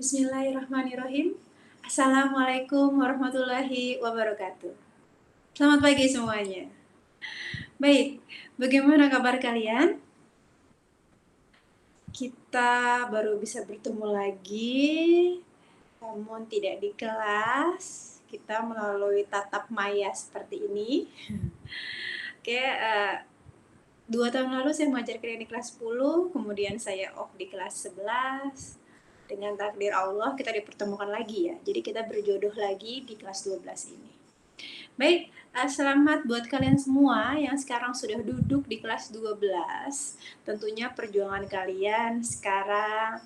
Bismillahirrahmanirrahim. Assalamualaikum warahmatullahi wabarakatuh. Selamat pagi semuanya. Baik, bagaimana kabar kalian? Kita baru bisa bertemu lagi, namun tidak di kelas. Kita melalui tatap maya seperti ini. Oke, 2 tahun lalu saya mengajar di kelas 10, kemudian saya off di kelas 11. Dengan takdir Allah kita dipertemukan lagi ya. Jadi kita berjodoh lagi di kelas 12 ini. Baik, selamat buat kalian semua yang sekarang sudah duduk di kelas 12. Tentunya perjuangan kalian sekarang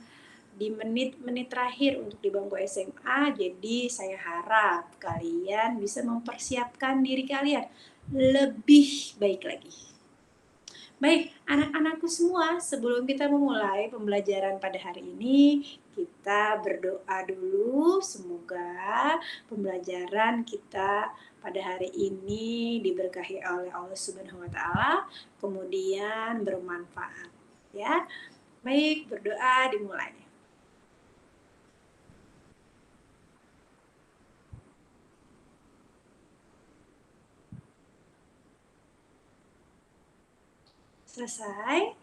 di menit-menit terakhir untuk di bangku SMA. Jadi saya harap kalian bisa mempersiapkan diri kalian lebih baik lagi. Baik, anak-anakku semua, sebelum kita memulai pembelajaran pada hari ini, kita berdoa dulu. Semoga pembelajaran kita pada hari ini diberkahi oleh Allah Subhanahu wa taala, kemudian bermanfaat, ya. Baik, berdoa dimulai. Selesai.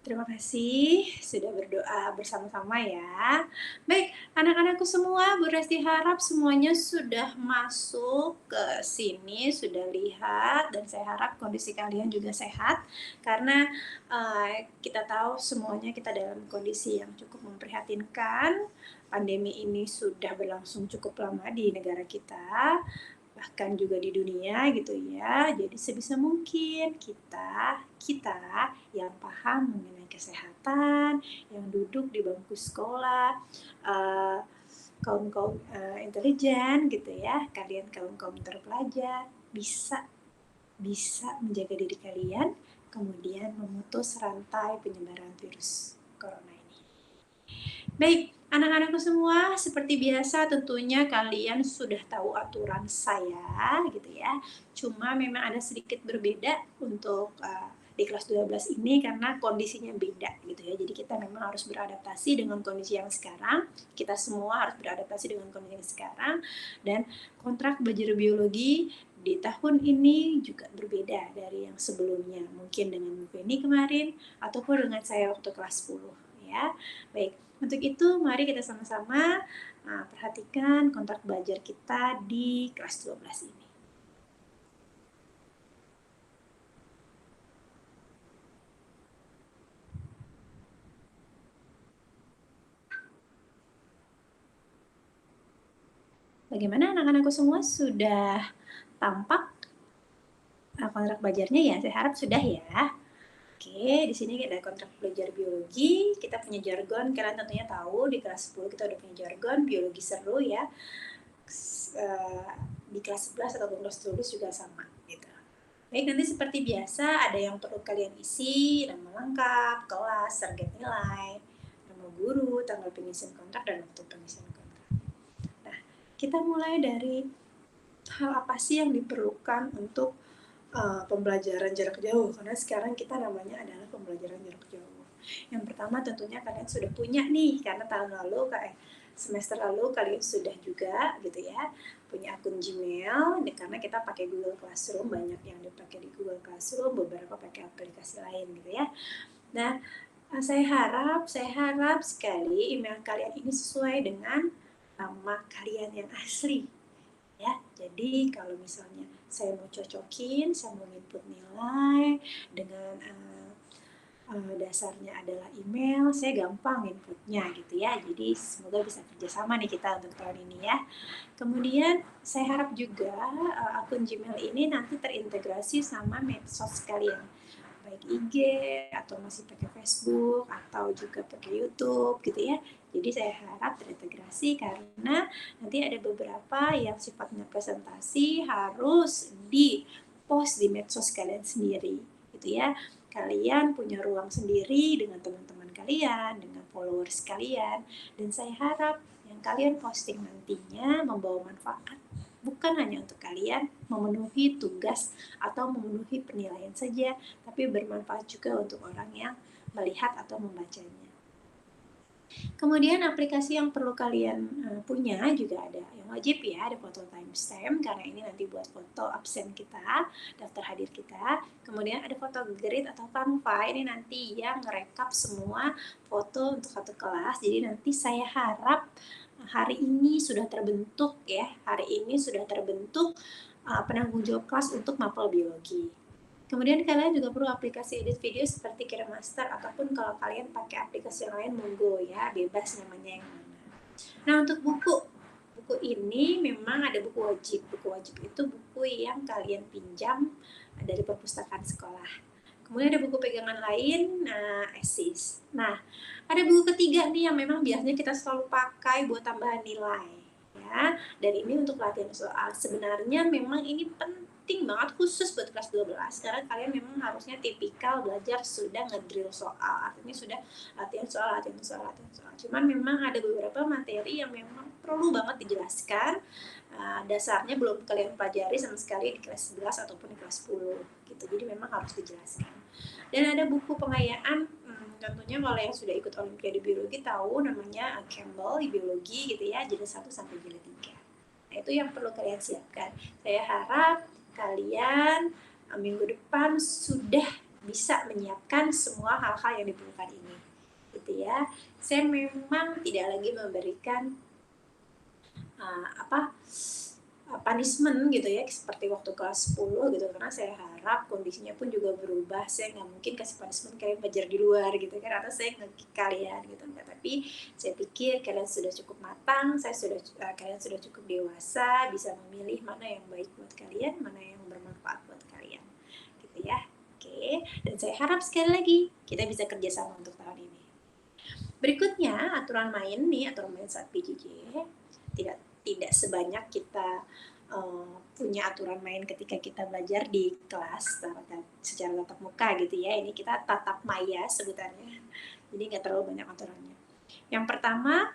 Terima kasih sudah berdoa bersama-sama ya. Baik, anak-anakku semua, Bu Resti harap semuanya sudah masuk ke sini, sudah lihat, dan saya harap kondisi kalian juga sehat, karena kita tahu semuanya kita dalam kondisi yang cukup memprihatinkan. Pandemi ini sudah berlangsung cukup lama di negara kita, bahkan juga di dunia gitu ya. Jadi sebisa mungkin kita yang paham mengenai kesehatan, yang duduk di bangku sekolah, kaum-kaum intelijen gitu ya, kalian kaum-kaum terpelajar bisa menjaga diri kalian, kemudian memutus rantai penyebaran virus corona ini. Baik, anak-anakku semua, seperti biasa tentunya kalian sudah tahu aturan saya gitu ya. Cuma memang ada sedikit berbeda untuk di kelas 12 ini karena kondisinya beda gitu ya. Jadi kita memang harus beradaptasi dengan kondisi yang sekarang. Kita semua harus beradaptasi dengan kondisi yang sekarang, dan kontrak belajar biologi di tahun ini juga berbeda dari yang sebelumnya. Mungkin dengan Bu Feni kemarin ataupun dengan saya waktu kelas 10 ya. Baik, untuk itu mari kita sama-sama perhatikan kontrak belajar kita di kelas 12 ini. Bagaimana anak-anakku semua, sudah tampak kontrak belajarnya ya? Saya harap sudah ya. Oke, di sini ada kontrak belajar biologi. Kita punya jargon, kalian tentunya tahu di kelas 10 kita udah punya jargon biologi seru ya. Di kelas 11 atau kelas 12 juga sama gitu. Baik, nanti seperti biasa ada yang perlu kalian isi, nama lengkap, kelas, target nilai, nama guru, tanggal pengisian kontrak, dan waktu pengisian kontrak. Nah, kita mulai dari hal apa sih yang diperlukan untuk pembelajaran jarak jauh, karena sekarang kita namanya adalah pembelajaran jarak jauh. Yang pertama tentunya kalian sudah punya nih, karena tahun lalu semester lalu kalian sudah juga gitu ya punya akun Gmail, karena kita pakai Google Classroom, banyak yang dipakai di Google Classroom, beberapa pakai aplikasi lain gitu ya. Nah, saya harap sekali email kalian ini sesuai dengan nama kalian yang asli ya. Jadi kalau misalnya saya mau cocokin, saya mau input nilai dengan dasarnya adalah email, saya gampang inputnya gitu ya. Jadi semoga bisa kerjasama nih kita untuk tahun ini ya. Kemudian saya harap juga akun Gmail ini nanti terintegrasi sama medsos kalian, baik IG atau masih pakai Facebook atau juga pakai YouTube gitu ya. Jadi saya harap terintegrasi, karena nanti ada beberapa yang sifatnya presentasi harus di post di medsos kalian sendiri gitu ya. Kalian punya ruang sendiri dengan teman-teman kalian, dengan followers kalian, dan saya harap yang kalian posting nantinya membawa manfaat, bukan hanya untuk kalian memenuhi tugas atau memenuhi penilaian saja, tapi bermanfaat juga untuk orang yang melihat atau membacanya. Kemudian aplikasi yang perlu kalian punya juga ada yang wajib ya, ada foto timestamp karena ini nanti buat foto absen kita, daftar hadir kita. Kemudian ada foto grid atau Canva, ini nanti yang ngerekap semua foto untuk satu kelas. Jadi nanti saya harap hari ini sudah terbentuk ya, hari ini sudah terbentuk penanggung jawab kelas untuk mapel biologi. Kemudian kalian juga perlu aplikasi edit video seperti KineMaster ataupun kalau kalian pakai aplikasi yang lain monggo ya, bebas namanya yang mana. Nah, untuk buku ini memang ada buku wajib. Buku wajib itu buku yang kalian pinjam dari perpustakaan sekolah. Kemudian ada buku pegangan lain, esis. Nah, ada buku ketiga nih yang memang biasanya kita selalu pakai buat tambahan nilai ya. Dan ini untuk latihan soal. Sebenarnya memang ini penting banget khusus buat kelas 12 karena kalian memang harusnya tipikal belajar sudah ngedrill soal, artinya sudah latihan soal. Cuman memang ada beberapa materi yang memang perlu banget dijelaskan, dasarnya belum kalian pelajari sama sekali di kelas 11 ataupun di kelas 10 gitu, jadi memang harus dijelaskan. Dan ada buku pengayaan, tentunya kalau yang sudah ikut Olimpiade Biologi tahu namanya Campbell di biologi gitu ya, jilid 1 sampai jilid 3. Nah, itu yang perlu kalian siapkan. Saya harap kalian minggu depan sudah bisa menyiapkan semua hal-hal yang diperlukan ini gitu ya. Saya memang tidak lagi memberikan punishment gitu ya seperti waktu kelas 10 gitu, karena saya harap kondisinya pun juga berubah. Saya nggak mungkin kasih punishment kalian belajar di luar gitu kan, atau saya nge-kick kalian gitu enggak, tapi saya pikir kalian sudah cukup matang, kalian sudah cukup dewasa, bisa memilih mana yang baik buat kalian, mana yang bermanfaat buat kalian gitu ya. Oke, dan saya harap sekali lagi kita bisa kerjasama untuk tahun ini. Berikutnya aturan main saat PJJ tidak sebanyak kita punya aturan main ketika kita belajar di kelas secara tatap muka gitu ya. Ini kita tatap maya sebutannya, jadi nggak terlalu banyak aturannya. Yang pertama,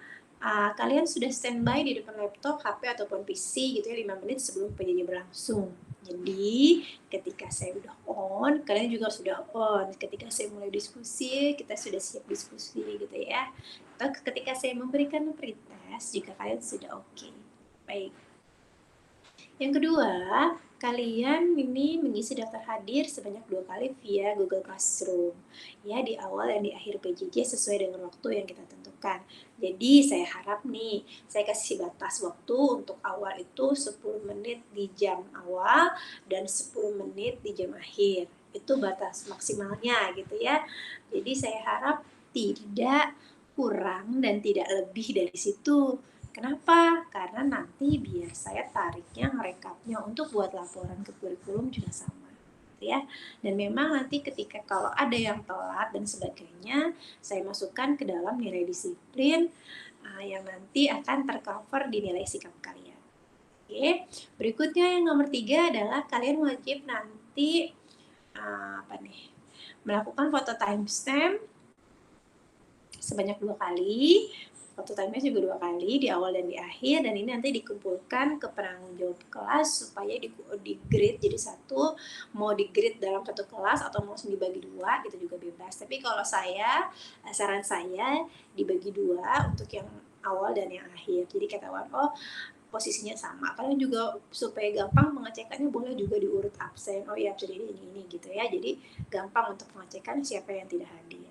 kalian sudah standby di depan laptop, HP ataupun PC gitu ya 5 menit sebelum PJJ berlangsung. Jadi ketika saya udah on, kalian juga sudah on. Ketika saya mulai diskusi, kita sudah siap diskusi gitu ya. Atau ketika saya memberikan pretest, jika kalian sudah oke. Baik. Yang kedua, kalian ini mengisi daftar hadir sebanyak 2 kali via Google Classroom ya, di awal dan di akhir PJJ sesuai dengan waktu yang kita tentukan. Jadi saya harap nih, saya kasih batas waktu untuk awal itu 10 menit di jam awal dan 10 menit di jam akhir. Itu batas maksimalnya gitu ya. Jadi saya harap tidak kurang dan tidak lebih dari situ. Kenapa? Karena nanti biar saya tariknya, ngerekapnya untuk buat laporan ke kurikulum juga sama ya. Dan memang nanti ketika kalau ada yang telat dan sebagainya, saya masukkan ke dalam nilai disiplin yang nanti akan tercover di nilai sikap kalian. Oke. Berikutnya yang nomor 3 adalah kalian wajib nanti melakukan foto timestamp sebanyak 2 kali. Foto time-nya juga 2 kali, di awal dan di akhir, dan ini nanti dikumpulkan ke penanggung jawab kelas supaya di grade jadi 1, mau di grade dalam satu kelas atau mau dibagi 2 itu juga bebas. Tapi kalau saran saya dibagi 2 untuk yang awal dan yang akhir. Jadi ketahuan posisinya sama. Kalian juga supaya gampang pengecekannya boleh juga diurut absen. Oh iya, absen ini gitu ya. Jadi gampang untuk pengecekan siapa yang tidak hadir.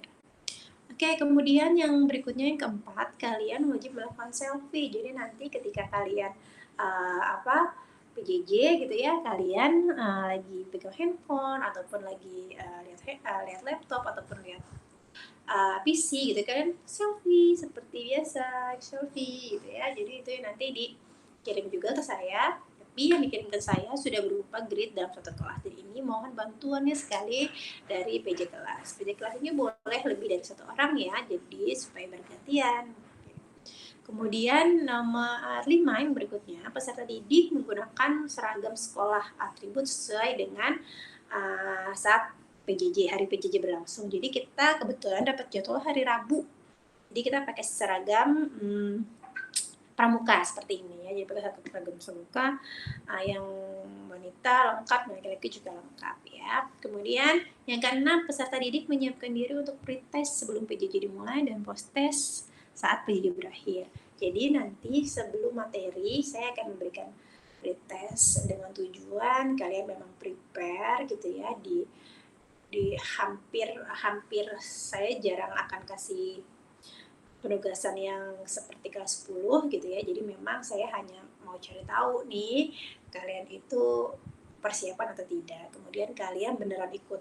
Oke, kemudian yang berikutnya yang keempat, kalian wajib melakukan selfie. Jadi nanti ketika kalian PJJ gitu ya, kalian lagi pegang handphone ataupun lagi lihat laptop ataupun lihat PC gitu, kalian selfie seperti biasa, selfie gitu ya. Jadi itu nanti dikirim juga ke saya. Tapi yang dikirim ke saya sudah berupa grid dalam satu kelas. Jadi ini mohon bantuannya sekali dari PJ kelas. PJ kelas ini boleh lebih dari 1 orang ya, jadi supaya bergantian. Kemudian nomor 5 yang berikutnya, peserta didik menggunakan seragam sekolah atribut sesuai dengan saat hari PJJ berlangsung. Jadi kita kebetulan dapat jadwal hari Rabu. Jadi kita pakai seragam pramuka seperti ini ya. Jadi pakai satu seragam pramuka yang wanita lengkap, laki-laki juga lengkap ya. Kemudian yang keenam, peserta didik menyiapkan diri untuk pretest sebelum PJJ dimulai dan post test saat PJJ berakhir. Jadi nanti sebelum materi saya akan memberikan pretest dengan tujuan kalian memang prepare gitu ya, di hampir saya jarang akan kasih penugasan yang seperti kelas 10 gitu ya. Jadi memang saya hanya mau cari tahu nih kalian itu persiapan atau tidak. Kemudian kalian beneran ikut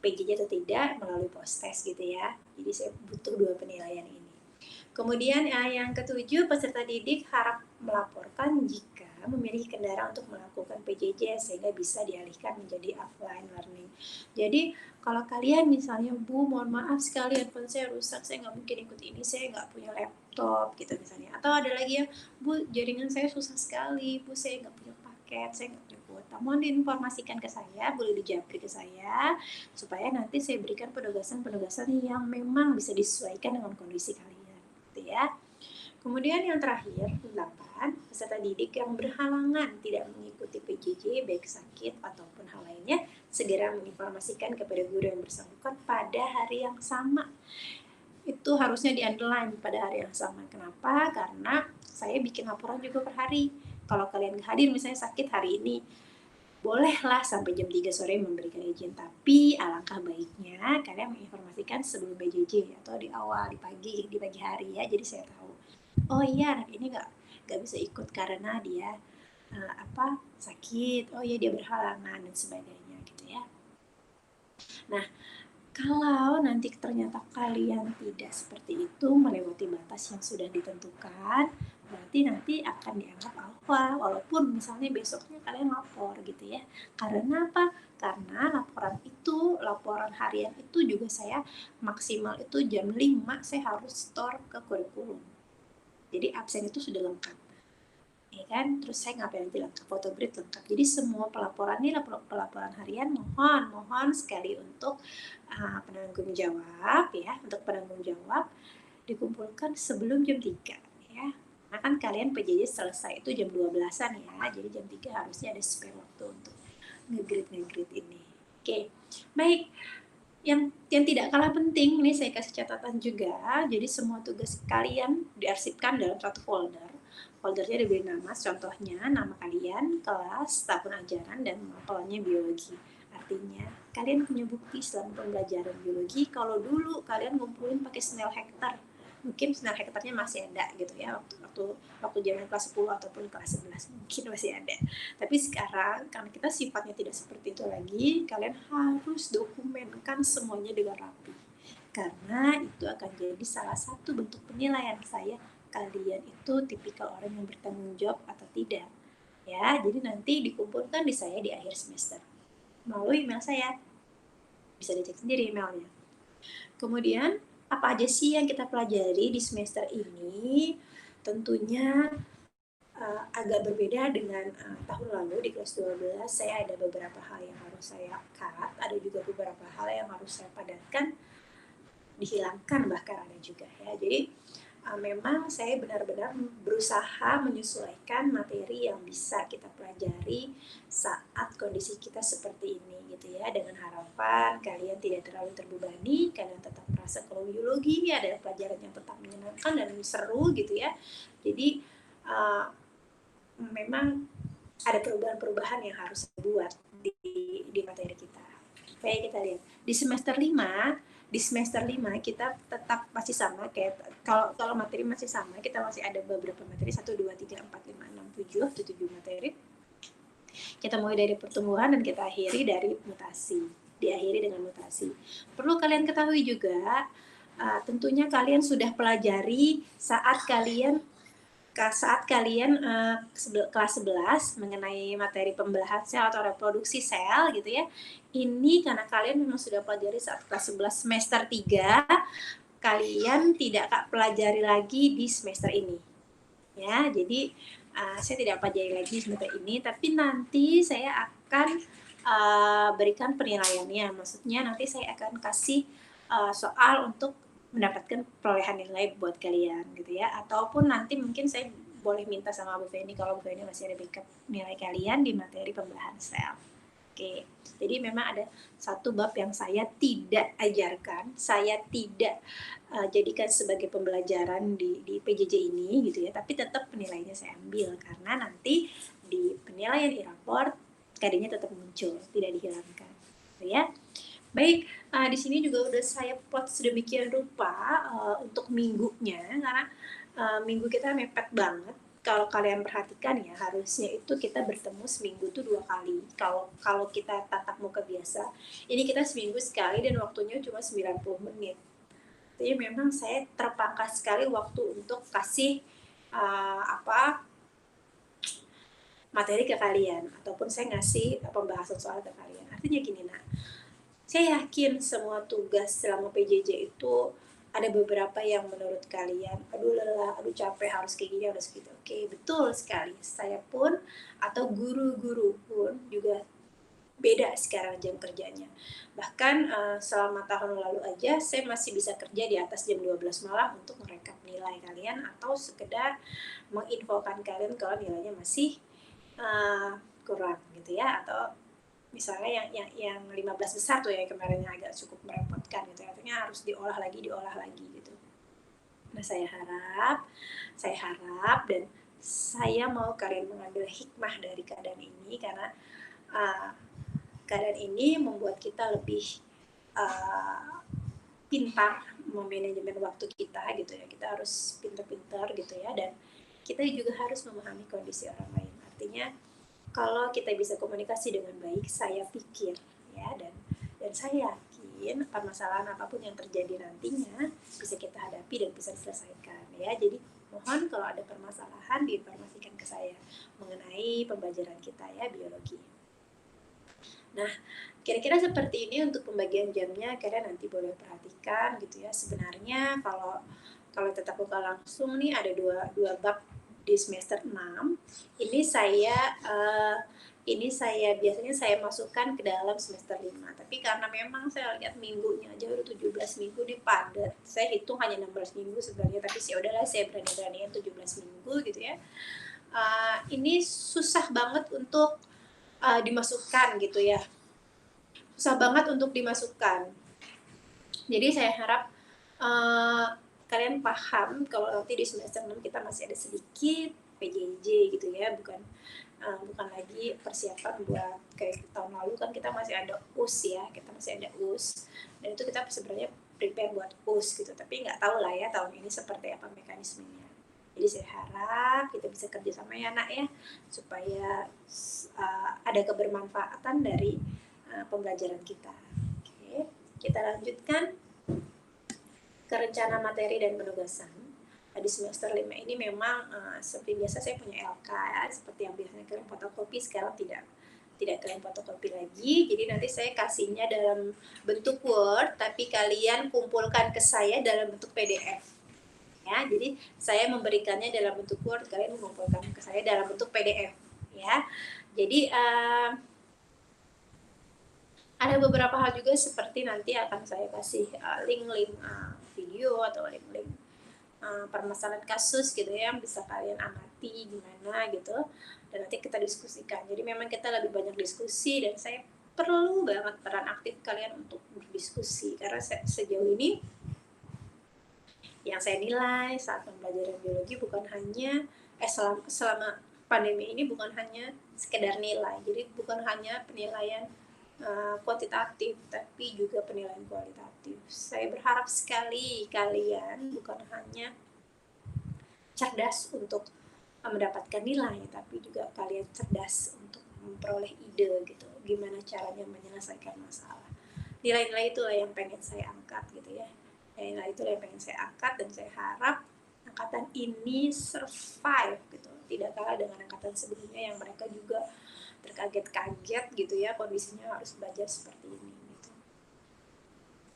PJJ atau tidak melalui post test gitu ya. Jadi saya butuh 2 penilaian ini. Kemudian yang ketujuh, peserta didik harap melaporkan jika memiliki kendaraan untuk melakukan PJJ sehingga bisa dialihkan menjadi offline learning. Jadi kalau kalian misalnya, Bu, mohon maaf sekali handphone saya rusak, saya nggak mungkin ikut ini, saya nggak punya laptop gitu misalnya. Atau ada lagi yang, Bu, jaringan saya susah sekali, Bu, saya nggak punya paket, saya nggak punya kuota. Mohon diinformasikan ke saya, boleh dijapri ke saya, supaya nanti saya berikan penugasan-penugasan yang memang bisa disesuaikan dengan kondisi kalian. Gitu ya. Kemudian yang terakhir, 8, peserta didik yang berhalangan tidak mengikuti PJJ baik sakit ataupun hal lainnya, segera menginformasikan kepada guru yang bersangkutan pada hari yang sama. Itu harusnya di-underline pada hari yang sama. Kenapa? Karena saya bikin laporan juga per hari. Kalau kalian hadir misalnya sakit hari ini, bolehlah sampai jam 3 sore memberikan izin, tapi alangkah baiknya kalian menginformasikan sebelum PJJ atau di awal, di pagi hari ya, jadi saya tahu. Oh iya, anak ini nggak bisa ikut karena dia sakit. Oh iya, dia berhalangan dan sebagainya gitu ya. Nah, kalau nanti ternyata kalian tidak seperti itu, melewati batas yang sudah ditentukan, berarti nanti akan dianggap alfa, walaupun misalnya besoknya kalian lapor gitu ya. Karena apa? Karena laporan harian itu juga saya maksimal itu jam 5 saya harus store ke kurikulum. Jadi absen itu sudah lengkap. Ya kan? Terus saya ngapain lagi lengkap, foto grid lengkap. Jadi semua pelaporan ini pelaporan harian mohon sekali untuk penanggung jawab ya, untuk penanggung jawab dikumpulkan sebelum jam 3 ya. Nah kan kalian PJJ selesai itu jam 12-an ya, jadi jam 3 harusnya ada spare waktu untuk nge-grid ini. Oke, baik. Yang tidak kalah penting, ini saya kasih catatan juga, jadi semua tugas kalian diarsipkan dalam satu folder. Foldernya diberi nama, contohnya nama kalian, kelas, tahun ajaran, dan mapelnya biologi. Artinya, kalian punya bukti selama pembelajaran biologi, kalau dulu kalian ngumpulin pakai Snell Hectare. Mungkin Snell Hectare-nya masih ada gitu ya, waktu zaman kelas 10 ataupun kelas 11, mungkin masih ada. Tapi sekarang, karena kita sifatnya tidak seperti itu lagi, kalian harus dokumenkan semuanya dengan rapi. Karena itu akan jadi salah satu bentuk penilaian saya, kalian itu tipikal orang yang bertanggung jawab atau tidak. Ya, jadi nanti dikumpulkan di saya di akhir semester. Melalui email saya. Bisa dicek sendiri emailnya. Kemudian, apa aja sih yang kita pelajari di semester ini? Tentunya agak berbeda dengan tahun lalu di kelas 12. Saya ada beberapa hal yang harus saya cut, ada juga beberapa hal yang harus saya padatkan, dihilangkan bahkan ada juga ya. Jadi memang saya benar-benar berusaha menyesuaikan materi yang bisa kita pelajari saat kondisi kita seperti ini gitu ya, dengan harapan kalian tidak terlalu terbebani, kalian tetap merasa kalau biologi ada pelajaran yang tetap menyenangkan dan seru gitu ya. Jadi memang ada perubahan-perubahan yang harus dibuat di materi kita. Kayak kita lihat di semester 5 kita tetap masih sama, kayak kalau materi masih sama, kita masih ada beberapa materi 1, 2, 3, 4, 5, 6, 7 materi. Kita mulai dari pertumbuhan dan kita akhiri dari mutasi, diakhiri dengan mutasi. Perlu kalian ketahui juga, tentunya kalian sudah pelajari saat kalian kelas 11 mengenai materi pembelahan sel atau reproduksi sel gitu ya. Ini karena kalian memang sudah pelajari saat kelas 11 semester 3, kalian tidak pelajari lagi di semester ini. Ya, jadi saya tidak pelajari lagi di semester ini, tapi nanti saya akan berikan penilaiannya. Maksudnya nanti saya akan kasih soal untuk mendapatkan perolehan nilai buat kalian gitu ya, ataupun nanti mungkin saya boleh minta sama Bu Feni kalau Bu Feni masih ada backup nilai kalian di materi pembelahan sel. Oke, jadi memang ada satu bab yang saya tidak ajarkan, saya tidak jadikan sebagai pembelajaran di PJJ ini gitu ya, tapi tetap penilaiannya saya ambil karena nanti di penilaian e-raport KD-nya tetap muncul, tidak dihilangkan, gitu ya. Baik, di sini juga udah saya plot sedemikian rupa untuk minggunya karena minggu kita mepet banget. Kalau kalian perhatikan ya, harusnya itu kita bertemu seminggu tuh 2 kali. Kalau kalau kita tatap muka biasa, ini kita seminggu sekali dan waktunya cuma 90 menit. Jadi memang saya terpangkas sekali waktu untuk kasih apa materi ke kalian ataupun saya ngasih pembahasan soal ke kalian. Artinya gini, Nak, saya yakin semua tugas selama PJJ itu ada beberapa yang menurut kalian, aduh lelah, aduh capek, harus kayak gini, harus gitu. Oke, betul sekali. Saya pun atau guru-guru pun juga beda sekarang jam kerjanya. Bahkan selama tahun lalu aja saya masih bisa kerja di atas jam 12 malam untuk merekap nilai kalian atau sekedar menginfokan kalian kalau nilainya masih kurang gitu ya, atau misalnya yang 15 besar tuh ya kemarin yang agak cukup merepotkan gitu, artinya harus diolah lagi gitu. Nah saya harap dan saya mau kalian mengambil hikmah dari keadaan ini karena uh, keadaan ini membuat kita lebih uh, pintar memanajemen waktu kita gitu ya, kita harus pintar-pintar gitu ya, dan kita juga harus memahami kondisi orang lain. Artinya kalau kita bisa komunikasi dengan baik, saya pikir ya, dan saya yakin permasalahan apapun yang terjadi nantinya bisa kita hadapi dan bisa diselesaikan ya. Jadi mohon kalau ada permasalahan diinformasikan ke saya mengenai pembelajaran kita ya, biologi. Nah, kira-kira seperti ini untuk pembagian jamnya, kalian nanti boleh perhatikan gitu ya. Sebenarnya kalau tetap muka langsung nih ada dua bab di semester 6. Ini saya biasanya saya masukkan ke dalam semester 5. Tapi karena memang saya lihat minggunya aja udah 17 minggu di padat. Saya hitung hanya 16 minggu sebenarnya, tapi sih udahlah saya berani-beraniin 17 minggu gitu ya. Ini susah banget untuk dimasukkan gitu ya. Susah banget untuk dimasukkan. Jadi saya harap kalian paham kalau nanti di semester 6 kita masih ada sedikit PJJ gitu ya, bukan lagi persiapan buat kayak tahun lalu kan kita masih ada US ya, kita masih ada US dan itu kita sebenarnya prepare buat US gitu, tapi nggak tahu lah ya tahun ini seperti apa mekanismenya. Jadi saya harap kita bisa kerjasama ya Nak ya, supaya ada kebermanfaatan dari pembelajaran kita. Oke, kita lanjutkan ke rencana materi dan penugasan. Di semester 5 ini memang seperti biasa saya punya LK ya, seperti yang biasanya kalian fotokopi, sekarang tidak kalian fotokopi lagi. Jadi nanti saya kasihnya dalam bentuk Word, tapi kalian kumpulkan ke saya dalam bentuk PDF. Ya, jadi saya memberikannya dalam bentuk Word, kalian mengumpulkan ke saya dalam bentuk PDF. Ya, jadi ada beberapa hal juga seperti nanti akan saya kasih link-link video atau link-link permasalahan kasus gitu ya, yang bisa kalian amati gimana gitu, dan nanti kita diskusikan. Jadi memang kita lebih banyak diskusi dan saya perlu banget peran aktif kalian untuk berdiskusi karena sejauh ini yang saya nilai saat pembelajaran biologi bukan hanya selama pandemi ini bukan hanya sekedar nilai, jadi bukan hanya penilaian kuantitatif tapi juga penilaian kualitatif. Saya berharap sekali kalian bukan hanya cerdas untuk mendapatkan nilai, tapi juga kalian cerdas untuk memperoleh ide gitu, gimana caranya menyelesaikan masalah. Nilai-nilai itulah yang pengen saya angkat gitu ya. Nilai itulah yang pengen saya angkat dan saya harap angkatan ini survive gitu, tidak kalah dengan angkatan sebelumnya yang mereka juga terkaget-kaget gitu ya, kondisinya harus belajar seperti ini gitu.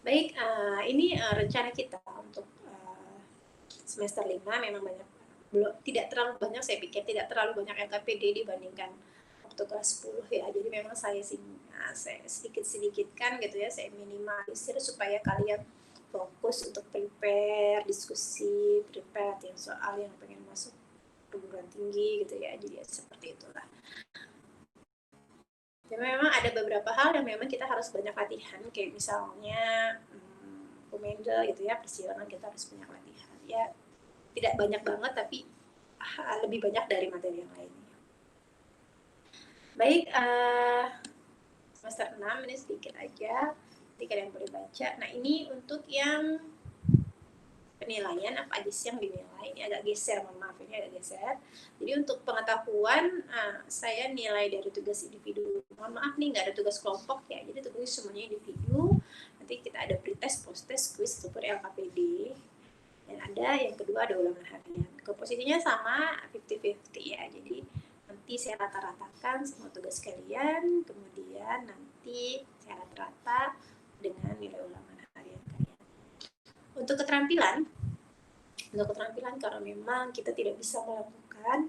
Baik, ini rencana kita untuk semester 5 memang tidak terlalu banyak, saya pikir tidak terlalu banyak LKPD dibandingkan waktu kelas 10 ya. Jadi memang saya sedikit-sedikitkan gitu ya, saya minimalisir supaya kalian fokus untuk prepare diskusi, prepare yang soal yang pengen masuk perguruan tinggi gitu ya. Jadi seperti itulah. Tapi memang ada beberapa hal yang memang kita harus banyak latihan, kayak misalnya komando gitu ya, persilangan kita harus banyak latihan. Ya, tidak banyak banget tapi lebih banyak dari materi yang lainnya. Baik, semester 6 ini sedikit aja, nanti kalian boleh baca. Nah, ini untuk yang penilaian apa aja sih yang dinilai. Ini agak geser, mohon maaf, ini agak geser. Jadi untuk pengetahuan, saya nilai dari tugas individu. Mohon maaf nih, nggak ada tugas kelompok ya, jadi tugas semuanya individu. Nanti kita ada pretest, post-test, quiz, ataupun LKPD. Dan ada yang kedua ada ulangan harian. Komposisinya sama 50-50 ya, jadi nanti saya rata-ratakan semua tugas kalian, kemudian nanti saya rata-rata dengan nilai ulangan harian kalian. Untuk keterampilan karena memang kita tidak bisa melakukan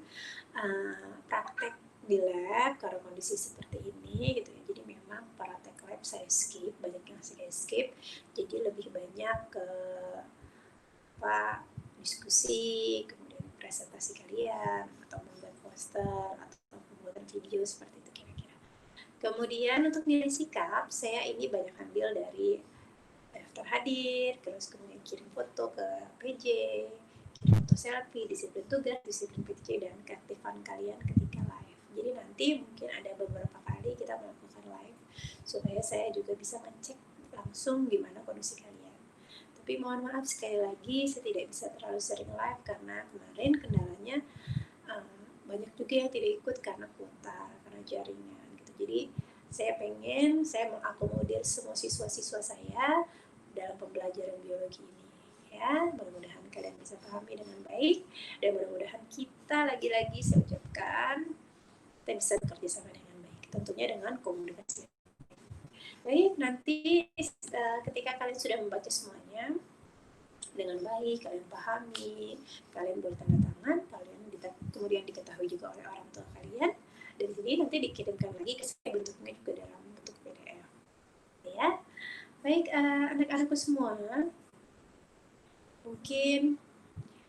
praktek di lab karena kondisi seperti ini gitu ya, jadi memang praktek lab saya skip, banyak yang saya skip, jadi lebih banyak ke diskusi, kemudian presentasi kalian, atau membuat poster, atau pembuatan video seperti itu kira-kira. Kemudian untuk nilai sikap, saya ini banyak ambil dari daftar hadir, terus kemudian kirim foto ke PJ, kirim foto selfie, disiplin tugas, disiplin PJ, dan keaktifan kalian ketika live. Jadi nanti mungkin ada beberapa kali kita melakukan live, supaya saya juga bisa ngecek langsung gimana kondisi kalian. Tapi mohon maaf sekali lagi, saya tidak bisa terlalu sering live karena kemarin kendalanya banyak juga yang tidak ikut karena kuota, karena jaringan gitu. Jadi saya mengakomodir semua siswa-siswa saya dalam pembelajaran biologi ini. Ya, mudah-mudahan kalian bisa pahami dengan baik dan mudah-mudahan kita lagi-lagi saya ucapkan kita bisa bekerja sama dengan baik, tentunya dengan komunikasi. Baik, nanti ketika kalian sudah membaca semuanya dengan baik, kalian pahami, kalian boleh tanda tangan, kemudian diketahui juga oleh orang tua kalian, dan jadi nanti dikirimkan lagi ke saya bentuknya juga dalam bentuk PDF. Ya, baik anak-anakku semua, mungkin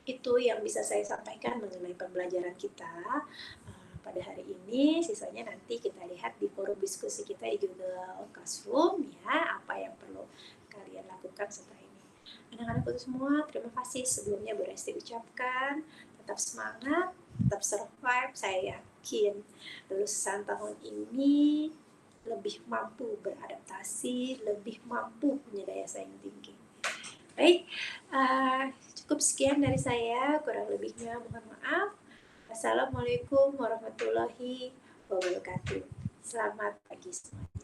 itu yang bisa saya sampaikan mengenai pembelajaran kita pada hari ini. Sisanya nanti kita lihat di forum diskusi kita di Google Classroom ya, apa yang perlu kalian lakukan setelah ini. Anak-anakku semua, terima kasih sebelumnya berhasil diucapkan. Tetap semangat, tetap survive. Saya yakin lulusan tahun ini lebih mampu beradaptasi, lebih mampu punya daya saing tinggi. Baik, cukup sekian dari saya, kurang lebihnya mohon maaf. Assalamualaikum warahmatullahi wabarakatuh. Selamat pagi semua.